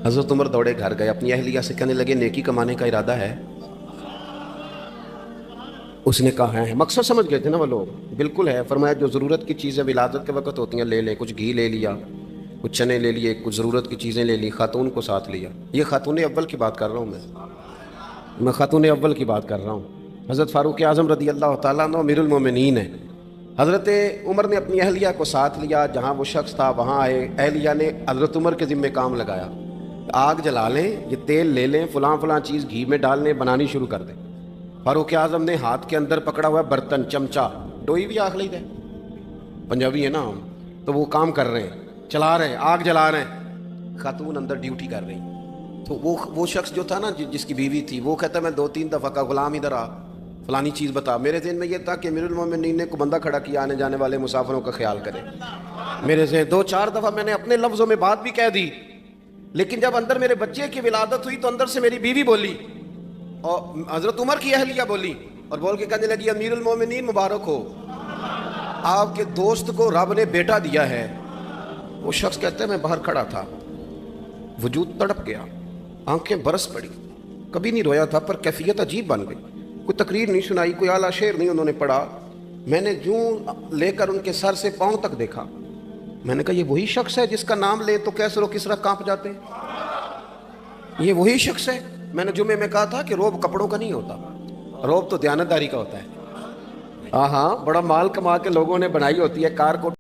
حضرت عمر دوڑے گھر گئے، اپنی اہلیہ سے کہنے لگے نیکی کمانے کا ارادہ ہے؟ اس نے کہا ہے، مقصد سمجھ گئے تھے نا وہ لوگ، بالکل ہے۔ فرمایا جو ضرورت کی چیزیں ولادت کے وقت ہوتی ہیں لے لیں، کچھ گھی لے لیا، کچھ چنے لے لیے، کچھ ضرورت کی چیزیں لے لی، خاتون کو ساتھ لیا۔ یہ خاتون اول کی بات کر رہا ہوں، میں خاتون اول کی بات کر رہا ہوں۔ حضرت فاروق اعظم رضی اللہ تعالیٰ عنہ امیر المومنین ہیں۔ حضرت عمر نے اپنی اہلیہ کو ساتھ لیا، جہاں وہ شخص تھا وہاں آئے، اہلیہ نے حضرت عمر کے ذمہ کام لگایا، آگ جلا لیں، یہ تیل لے لیں، فلاں فلاں چیز گھی میں ڈال لیں، بنانی شروع کر دیں۔ فاروق اعظم نے ہاتھ کے اندر پکڑا ہوا برتن، چمچہ، ڈوئی بھی آخ لی دے، پنجابی ہے نا ہم، تو وہ کام کر رہے ہیں، چلا رہے ہیں، آگ جلا رہے ہیں، خاتون اندر ڈیوٹی کر رہی۔ تو وہ شخص جو تھا نا جس کی بیوی تھی، وہ کہتا ہے میں 2-3 دفعہ کا غلام ادھر آ، فلانی چیز بتا۔ میرے ذہن میں یہ تھا کہ امیر المومنین نے کو بندہ کھڑا کیا آنے جانے والے مسافروں کا خیال کرے۔ میرے ذہن 2-4 دفعہ میں نے اپنے لفظوں میں بات بھی کہہ دی، لیکن جب اندر میرے بچے کی ولادت ہوئی تو اندر سے میری بیوی بولی اور حضرت عمر کی اہلیہ بولی اور بول کے کہنے لگی امیر المومنین مبارک ہو، آپ کے دوست کو رب نے بیٹا دیا ہے۔ وہ شخص کہتا ہے میں باہر کھڑا تھا، وجود تڑپ گیا، آنکھیں برس پڑی، کبھی نہیں رویا تھا پر کیفیت عجیب بن گئی، کوئی تقریر نہیں سنائی، کوئی اعلیٰ شعر نہیں انہوں نے پڑھا، میں نے جوں لے کر ان کے سر سے پاؤں تک دیکھا، میں نے کہا یہ وہی شخص ہے جس کا نام لے تو کیسر و کسرا کانپ جاتے ہیں، یہ وہی شخص ہے۔ میں نے جمعے میں کہا تھا کہ روب کپڑوں کا نہیں ہوتا، روب تو دیانتداری کا ہوتا ہے۔ ہاں بڑا مال کما کے لوگوں نے بنائی ہوتی ہے کار کو